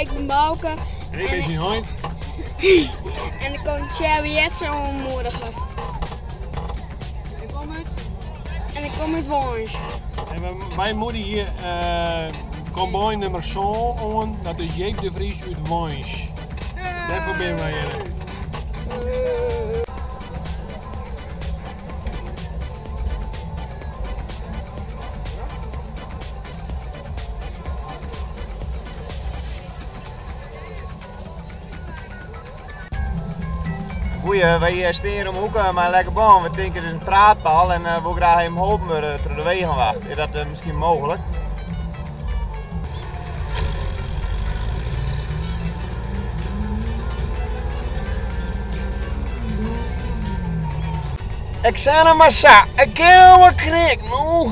ik ben Bouke. En ik ben Hein. En dan komt Tjerwietse onmoedigen. En ik kom uit Wons. En wij moeten hier combine nummer zo aan, dat is Jeep de Vries uit Wons. Daarvoor ben wij hier. Goeie, wij steren om hoeken maar lekker baan. We denken het is een praatpaal en we graag hem helpen door de wegen wacht. Is dat misschien mogelijk? Ik zei hem maar zo, ik ken hem maar knik, nou.